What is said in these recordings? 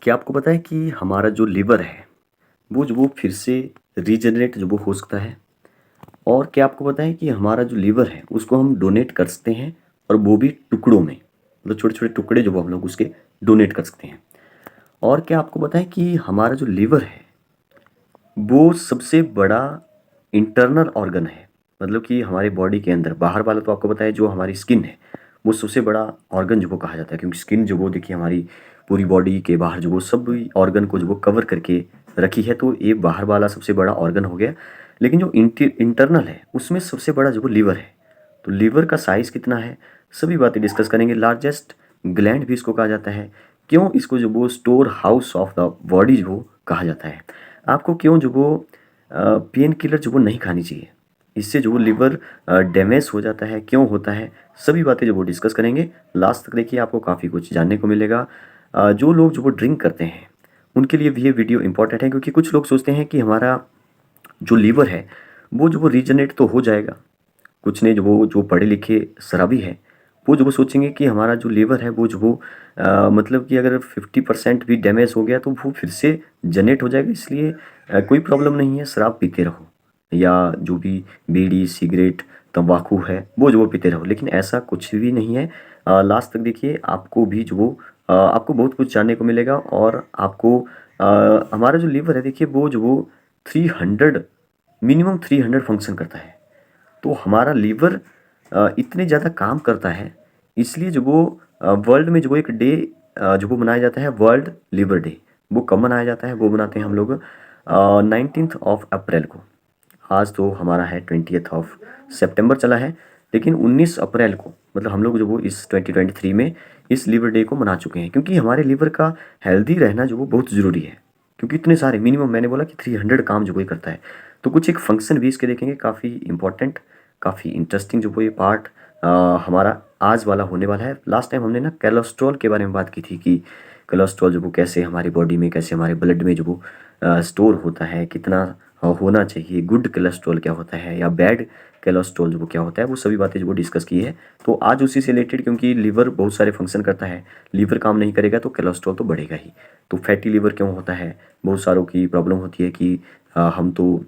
क्या आपको पता है कि हमारा जो लिवर है वो फिर से रीजनरेट जो वो हो सकता है। और क्या आपको पता है कि हमारा जो लिवर है उसको हम डोनेट कर सकते हैं, और वो भी टुकड़ों में, मतलब छोटे छोटे टुकड़े जो वो हम लोग उसके डोनेट कर सकते हैं। और क्या आपको पता है कि हमारा जो लिवर है वो सबसे बड़ा इंटरनल ऑर्गन है। मतलब कि हमारी बॉडी के अंदर, बाहर वाला तो आपको पता है जो हमारी स्किन है वो सबसे बड़ा ऑर्गन जो वो कहा जाता है, क्योंकि स्किन जो वो देखिए हमारी पूरी बॉडी के बाहर जो वो सब ऑर्गन को जो वो कवर करके रखी है, तो ये बाहर वाला सबसे बड़ा ऑर्गन हो गया। लेकिन जो इंटरनल है उसमें सबसे बड़ा जो वो लीवर है। तो लीवर का साइज़ कितना है, सभी बातें डिस्कस करेंगे। लार्जेस्ट ग्लैंड भी इसको कहा जाता है। क्यों इसको जो वो store house of the body जो वो कहा जाता है। आपको क्यों जो वो पेन किलर जो वो नहीं खानी चाहिए, इससे जो वो लिवर डैमेज हो जाता है, क्यों होता है, सभी बातें जो वो डिस्कस करेंगे। लास्ट तक देखिए, आपको काफ़ी कुछ जानने को मिलेगा। जो लोग जो वो ड्रिंक करते हैं उनके लिए भी ये वीडियो इंपॉर्टेंट है, क्योंकि कुछ लोग सोचते हैं कि हमारा जो लीवर है वो जो वो रीजनरेट तो हो जाएगा। कुछ ने जो पढ़े लिखे शराबी है वो जो वो सोचेंगे कि हमारा जो लीवर है वो जो वो मतलब कि अगर 50% भी डैमेज हो गया तो वो फिर से जनरेट हो जाएगा, इसलिए कोई प्रॉब्लम नहीं है, शराब पीते रहो या जो भी बीड़ी सिगरेट तंबाकू है वो जो वो पीते रहो। लेकिन ऐसा कुछ भी नहीं है। लास्ट तक देखिए, आपको भी जो वो आपको बहुत कुछ जानने को मिलेगा। और आपको हमारा जो लीवर है देखिए वो जो वो 300 मिनिमम 300 फंक्शन करता है। तो हमारा लीवर इतने ज़्यादा काम करता है, इसलिए जो वो वर्ल्ड में जो वो एक डे जो वो मनाया जाता है, वर्ल्ड लिवर डे। वो कब मनाया जाता है, वो मनाते हैं हम लोग 19 ऑफ अप्रैल को। आज तो हमारा है 20 ऑफ सितंबर चला है, लेकिन 19 अप्रैल को मतलब हम लोग जो वो इस 2023 में इस लिवर डे को मना चुके हैं, क्योंकि हमारे लिवर का हेल्दी रहना जो वो बहुत ज़रूरी है। क्योंकि इतने सारे मिनिमम मैंने बोला कि 300 काम जो वो करता है। तो कुछ एक फंक्शन भी इसके देखेंगे, काफ़ी इंपॉर्टेंट, काफ़ी इंटरेस्टिंग जो वो ये पार्ट हमारा आज वाला होने वाला है। लास्ट टाइम हमने ना कोलेस्ट्रॉल के बारे में बात की थी कि कोलेस्ट्रॉल जो वो कैसे हमारी बॉडी में, कैसे हमारे ब्लड में जो वो स्टोर होता है, कितना होना चाहिए, गुड कोलेस्ट्रॉल क्या होता है या बैड कोलेस्ट्रॉल जो वो क्या होता है, वो सभी बातें जो वो डिस्कस की है। तो आज उसी से रिलेटेड, क्योंकि लीवर बहुत सारे फंक्शन करता है, लीवर काम नहीं करेगा तो कोलेस्ट्रॉल तो बढ़ेगा ही। तो फैटी लीवर क्यों होता है, बहुत सारों की प्रॉब्लम होती है कि हम तो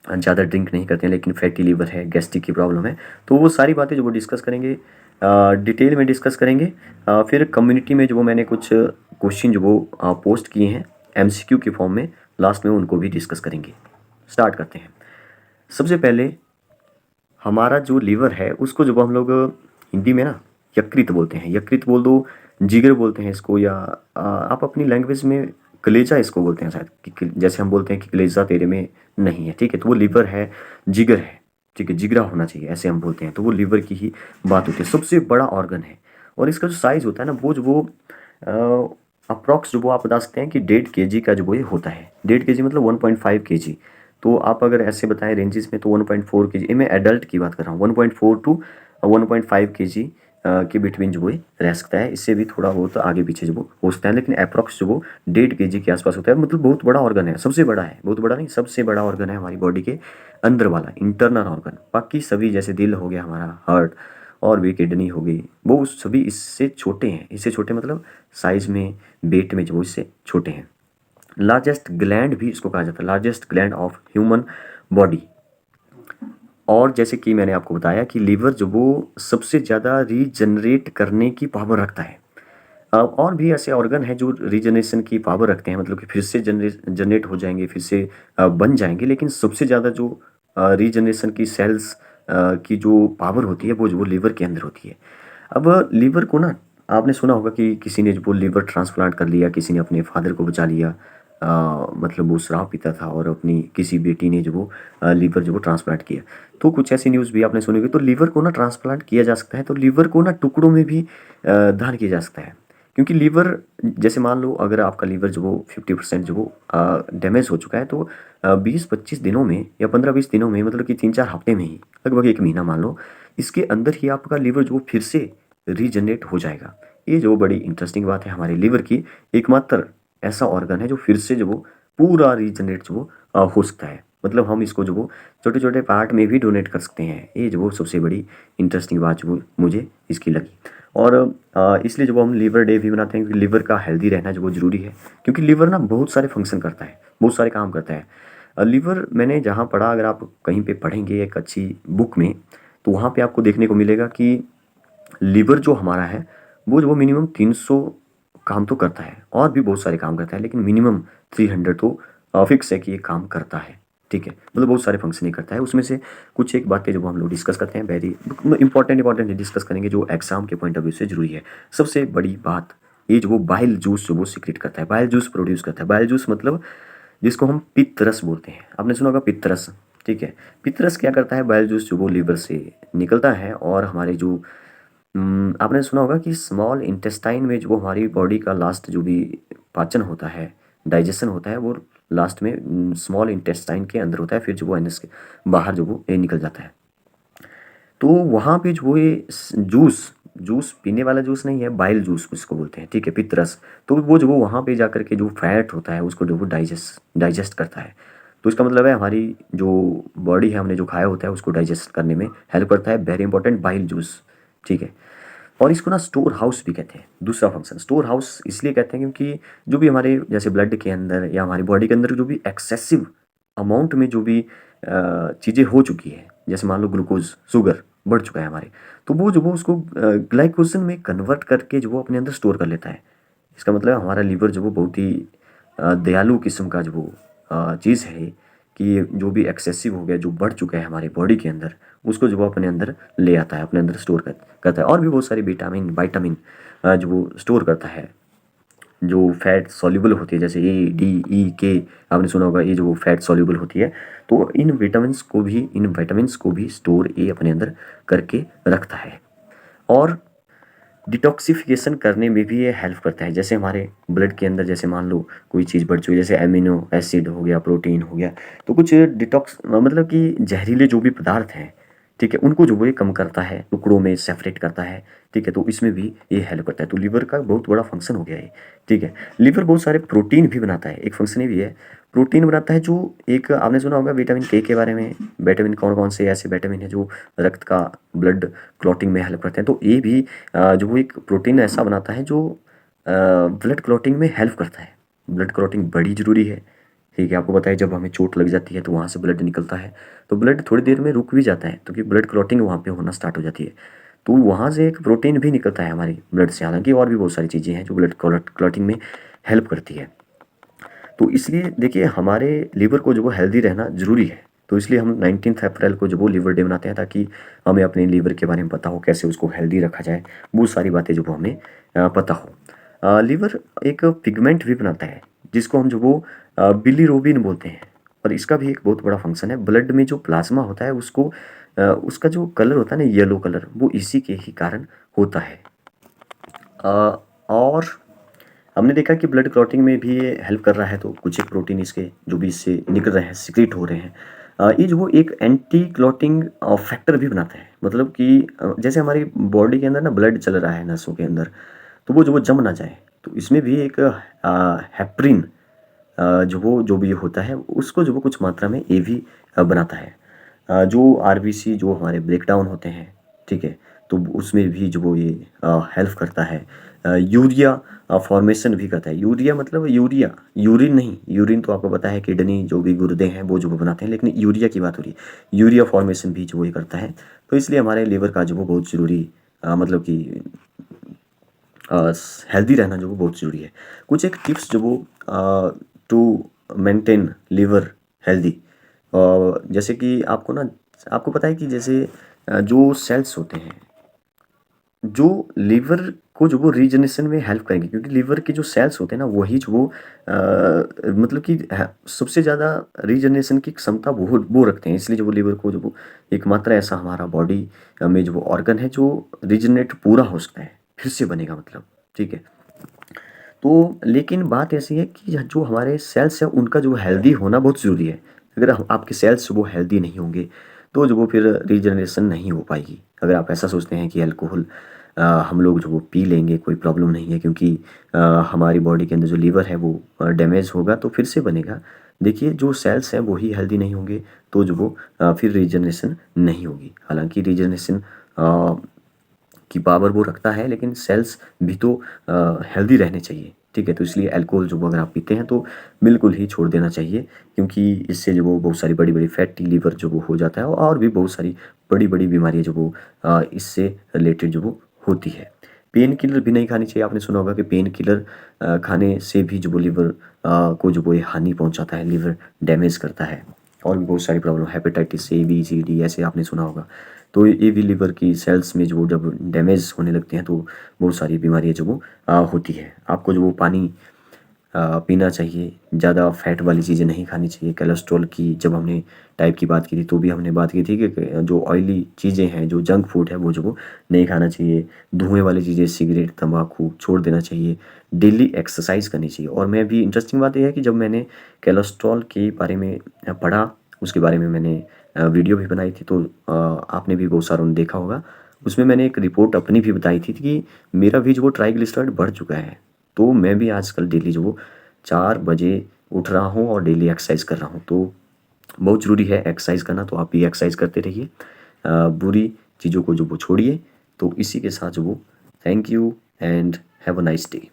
ज़्यादा ड्रिंक नहीं करते हैं लेकिन फैटी लीवर है, गैस्ट्रिक की प्रॉब्लम है। तो वो सारी बातें जो वो डिस्कस करेंगे, डिटेल में डिस्कस करेंगे। फिर कम्युनिटी में जो वो मैंने कुछ क्वेश्चन जो वो पोस्ट किए हैं एमसीक्यू के फॉर्म में, लास्ट में उनको भी डिस्कस करेंगे। स्टार्ट करते हैं। सबसे पहले हमारा जो लीवर है उसको जो हम लोग हिंदी में ना यकृत बोलते हैं। यकृत बोल दो, जिगर बोलते हैं इसको, या आप अपनी लैंग्वेज में कलेजा इसको बोलते हैं शायद, कि जैसे हम बोलते हैं कि कलेजा तेरे में नहीं है, ठीक है। तो वो लीवर है, जिगर है, ठीक है, जिगरा होना चाहिए ऐसे हम बोलते हैं। तो वो लीवर की ही बात होती है, सबसे बड़ा ऑर्गन है। और इसका जो साइज़ होता है ना वो जो वो अप्रॉक्स जो वो आप बता सकते हैं कि 1.5 kg का जो वो ये होता है। 1.5 kg मतलब 1.5 kg। तो आप अगर ऐसे बताएं रेंजेस में तो 1.4 kg, मैं एडल्ट की बात कर रहा हूँ, 1.4 टू 1.5 kg के बिटवीन जो वो रह सकता है। इससे भी थोड़ा बहुत आगे पीछे जो वो हो सकता है, लेकिन अप्रॉक्स जो वो 1.5 kg के आसपास होता है। मतलब बहुत बड़ा ऑर्गन है, सबसे बड़ा है, बहुत बड़ा नहीं, सबसे बड़ा ऑर्गन है हमारी बॉडी के अंदर वाला इंटरनल ऑर्गन। बाकी सभी जैसे दिल हो गया हमारा, हार्ट, और भी किडनी हो गई, वो सभी इससे छोटे हैं। इससे छोटे मतलब साइज में, वेट में जो इससे छोटे हैं। लार्जेस्ट ग्लैंड भी इसको कहा जाता है, largest gland of human body. और जैसे कि मैंने आपको बताया कि लीवर जो वो सबसे ज़्यादा रीजनरेट करने की पावर रखता है। और भी ऐसे ऑर्गन हैं जो रीजनरेशन की पावर रखते हैं, मतलब कि फिर से जनरेट हो जाएंगे, फिर से बन जाएंगे। लेकिन सबसे ज़्यादा जो रीजनरेशन की सेल्स की जो पावर होती है वो लीवर के अंदर होती है। अब लीवर को ना, आपने सुना होगा कि किसी ने जो वो लीवर ट्रांसप्लांट कर लिया, किसी ने अपने फादर को बचा लिया। मतलब वो शराब पीता था और अपनी किसी बेटी ने जो वो लीवर जो वो ट्रांसप्लांट किया। तो कुछ ऐसी न्यूज़ भी आपने सुनी होगी। तो लीवर को ना ट्रांसप्लांट किया जा सकता है, तो लीवर को ना टुकड़ों में भी दान किया जा सकता है। क्योंकि लीवर, जैसे मान लो अगर आपका लीवर जो वो 50% जो वो डैमेज हो चुका है, तो 20-25 दिनों में या 15-20 दिनों में, मतलब कि 3-4 हफ्ते में ही, लगभग 1 महीना मान लो, इसके अंदर ही आपका लीवर जो वो फिर से रीजनरेट हो जाएगा। ये जो बड़ी इंटरेस्टिंग बात है, हमारे लीवर की एकमात्र ऐसा ऑर्गन है जो फिर से जो वो पूरा रीजनरेट जो वो हो सकता है। मतलब हम इसको जो वो छोटे छोटे पार्ट में भी डोनेट कर सकते हैं। ये जो वो सबसे बड़ी इंटरेस्टिंग बात जो वो मुझे इसकी लगी। और इसलिए जो हम लीवर डे भी मनाते हैं, क्योंकि लीवर का हेल्दी रहना जो वो ज़रूरी है, क्योंकि लीवर ना बहुत सारे फंक्शन करता है, बहुत सारे काम करता है। लीवर मैंने जहाँ पढ़ा, अगर आप कहीं पे पढ़ेंगे एक अच्छी बुक में, तो वहाँ पे आपको देखने को मिलेगा कि लीवर जो हमारा है वो मिनिमम 300 काम तो करता है, और भी बहुत सारे काम करता है, लेकिन मिनिमम 300 तो फिक्स है कि ये काम करता है। ठीक है, मतलब बहुत सारे फंक्शन ही करता है। उसमें से कुछ एक बातें जो हम लोग डिस्कस करते हैं, वेरी इंपॉर्टेंट डिस्कस करेंगे, जो एग्जाम के पॉइंट ऑफ व्यू से जरूरी है। सबसे बड़ी बात, ये जो वो बाइल जूस जो वो सीक्रेट करता है, बाइल जूस प्रोड्यूस करता है। बाइल जूस मतलब जिसको हम पित्तरस बोलते हैं, आपने सुना होगा पित्तरस। ठीक है, पित्तरस क्या करता है, बाइल जूस जो वो लीवर से निकलता है, और हमारे जो आपने सुना होगा कि स्मॉल इंटेस्टाइन में जो वो हमारी बॉडी का लास्ट जो भी पाचन होता है, डाइजेशन होता है, वो लास्ट में स्मॉल इंटेस्टाइन के अंदर होता है, फिर जो वो एनएस के बाहर जो वो ये निकल जाता है। तो वहाँ पे जो ये जूस जूस पीने वाला जूस नहीं है, बाइल जूस उसको बोलते हैं। ठीक है, पित्तरस। तो वो जो वो वहाँ पे जा करके जो फैट होता है उसको जो वो डाइजेस्ट करता है। तो इसका मतलब है हमारी जो बॉडी है, हमने जो खाया होता है उसको डाइजेस्ट करने में हेल्प करता है। Very important, bile juice. ठीक है, और इसको ना स्टोर हाउस भी कहते हैं। दूसरा फंक्शन स्टोर हाउस इसलिए कहते हैं क्योंकि जो भी हमारे जैसे ब्लड के अंदर या हमारी बॉडी के अंदर जो भी एक्सेसिव अमाउंट में जो भी चीज़ें हो चुकी है, जैसे मान लो ग्लूकोज, शुगर बढ़ चुका है हमारे, तो वो जो वो उसको ग्लाइकोजन में कन्वर्ट करके जो वो अपने अंदर स्टोर कर लेता है। इसका मतलब हमारा लीवर जो वो बहुत ही दयालु किस्म का जो वो चीज़ है, कि जो भी एक्सेसिव हो गया, जो बढ़ चुका है हमारी बॉडी के अंदर, उसको जो वो अपने अंदर ले आता है, अपने अंदर स्टोर करता है। और भी बहुत सारी विटामिन वाइटामिन जो वो स्टोर करता है, जो फैट सॉल्युबल होती है, जैसे ए डी ई के, आपने सुना होगा, ये जो फैट सॉल्युबल होती है। तो इन वाइटामिन्स को भी स्टोर ये अपने अंदर करके रखता है। और डिटॉक्सिफिकेशन करने में भी ये हेल्प करता है। जैसे हमारे ब्लड के अंदर, जैसे मान लो कोई चीज़ बढ़ चुकी है, जैसे एमिनो एसिड हो गया, प्रोटीन हो गया, तो कुछ डिटॉक्स मतलब कि जहरीले जो भी पदार्थ हैं, ठीक है, उनको जो वो ये कम करता है, टुकड़ों में सेपरेट करता है। ठीक है, तो इसमें भी ये हेल्प करता है। तो लीवर का बहुत बड़ा फंक्शन हो गया है। ठीक है, लीवर बहुत सारे प्रोटीन भी बनाता है, एक फंक्शन ये भी है, प्रोटीन बनाता है। जो एक आपने सुना होगा विटामिन के बारे में, विटामिन कौन कौन से ऐसे विटामिन है जो रक्त का ब्लड क्लॉटिंग में हेल्प करते हैं। तो ये भी जो वो एक प्रोटीन ऐसा बनाता है जो ब्लड क्लॉटिंग में हेल्प करता है। ब्लड क्लॉटिंग बड़ी ज़रूरी है। ठीक है, आपको पता है जब हमें चोट लग जाती है तो वहाँ से ब्लड निकलता है, तो ब्लड थोड़ी देर में रुक भी जाता है, क्योंकि ब्लड क्लॉटिंग वहाँ पे होना स्टार्ट हो जाती है। तो वहाँ से एक प्रोटीन भी निकलता है हमारी ब्लड से। हालांकि और भी बहुत सारी चीज़ें हैं जो ब्लड क्लॉटिंग में हेल्प करती है। तो इसलिए देखिए, हमारे लीवर को जो वो हेल्दी रहना ज़रूरी है। तो इसलिए हम 19 अप्रैल को जो वो लीवर डे मनाते हैं, ताकि हमें अपने लीवर के बारे में पता हो, कैसे उसको हेल्दी रखा जाए, वो सारी बातें जो वो हमें पता हो। लीवर एक पिगमेंट भी बनाता है, जिसको हम जो वो बिलीरोबिन बोलते हैं। और इसका भी एक बहुत बड़ा फंक्शन है। ब्लड में जो प्लाज्मा होता है उसको उसका जो कलर होता है ना, येलो कलर, वो इसी के ही कारण होता है। और हमने देखा कि ब्लड क्लॉटिंग में भी ये हेल्प कर रहा है। तो कुछ एक प्रोटीन इसके जो भी इससे निकल रहे हैं, सिक्रीट हो रहे हैं, ये जो वो एक एंटी क्लॉटिंग फैक्टर भी बनाता है। मतलब कि जैसे हमारी बॉडी के अंदर ना ब्लड चल रहा है नसों के अंदर, तो वो जो वो जम ना जाए, तो इसमें भी एक हेपरिन जो भी होता है, उसको जो वो कुछ मात्रा में ये भी बनाता है। जो आरबीसी जो हमारे ब्रेक डाउन होते हैं, ठीक है, तो उसमें भी जो वो ये हेल्प करता है। यूरिया फॉर्मेशन भी करता है। यूरिया मतलब यूरिया, यूरिन नहीं। यूरिन तो आपको पता है किडनी जो भी गुर्दे हैं वो जो वो बनाते हैं, लेकिन यूरिया की बात हो रही है। यूरिया फॉर्मेशन भी जो वो ये करता है। तो इसलिए हमारे लीवर का जो वो बहुत ज़रूरी मतलब कि हेल्दी रहना जो वो बहुत ज़रूरी है। कुछ एक टिप्स जो वो टू मेंटेन लीवर हेल्दी, जैसे कि आपको पता है कि जैसे जो सेल्स होते हैं जो लीवर को जो वो रीजनरेशन में हेल्प करेंगे, क्योंकि लीवर के जो सेल्स होते हैं ना, वही जो वो मतलब कि सबसे ज़्यादा रीजनरेशन की क्षमता वो रखते हैं। इसलिए जो वो लीवर को जो वो एक मात्रा ऐसा हमारा बॉडी में जो वो ऑर्गन है जो रीजनरेट पूरा हो सकता है, फिर से बनेगा मतलब। ठीक है, तो लेकिन बात ऐसी है कि जो हमारे सेल्स हैं उनका जो हेल्दी होना बहुत ज़रूरी है। अगर आपके सेल्स वो हेल्दी नहीं होंगे तो जो वो फिर रीजनरेशन नहीं हो पाएगी। अगर आप ऐसा सोचते हैं कि अल्कोहल हम लोग जो वो पी लेंगे कोई प्रॉब्लम नहीं है, क्योंकि हमारी बॉडी के अंदर जो लीवर है वो डैमेज होगा तो फिर से बनेगा। देखिए, जो सेल्स हैं वही हेल्दी नहीं होंगे तो जो वो फिर रीजनरेशन नहीं होगी। हालांकि रीजनरेशन की पावर वो रखता है, लेकिन सेल्स भी तो हेल्दी रहने चाहिए, ठीक है। तो इसलिए अल्कोहल जो वो अगर आप पीते हैं तो बिल्कुल ही छोड़ देना चाहिए, क्योंकि इससे जो वो बहुत सारी बड़ी बड़ी फैटी लीवर जो वो हो जाता है, और भी बहुत सारी बड़ी बड़ी बीमारियाँ जो वो इससे रिलेटेड जो वो होती है। पेन किलर भी नहीं खानी चाहिए। आपने सुना होगा कि पेन किलर खाने से भी जो वो लिवर को जो वो ये हानि पहुंचाता है, लिवर डैमेज करता है, और भी बहुत सारी problem, hepatitis A B C D ऐसे आपने सुना होगा। तो ये भी लिवर की सेल्स में जो वो जब डैमेज होने लगते हैं तो बहुत सारी बीमारियाँ जो वो होती है। आपको जो वो पानी पीना चाहिए, ज़्यादा फैट वाली चीज़ें नहीं खानी चाहिए। कोलेस्ट्रॉल की जब हमने टाइप की बात की थी तो भी हमने बात की थी कि जो ऑयली चीज़ें हैं, जो जंक फूड है, वो जो वो नहीं खाना चाहिए। धुएँ वाली चीज़ें, सिगरेट, तंबाकू छोड़ देना चाहिए। डेली एक्सरसाइज करनी चाहिए। और मैं भी, इंटरेस्टिंग बात ये है कि जब मैंने कोलेस्ट्रॉल के बारे में पढ़ा, उसके बारे में मैंने वीडियो भी बनाई थी, तो आपने भी बहुत सारों ने देखा होगा। उसमें मैंने एक रिपोर्ट अपनी भी बताई थी कि मेरा भी जो वो ट्राइग्लिसराइड बढ़ चुका है। तो मैं भी आजकल डेली जो वो 4 बजे उठ रहा हूँ और डेली एक्सरसाइज कर रहा हूँ। तो बहुत ज़रूरी है एक्सरसाइज करना, तो आप भी एक्सरसाइज करते रहिए। बुरी चीज़ों को जो वो छोड़िए। तो इसी के साथ जो वो, thank you and have a nice day.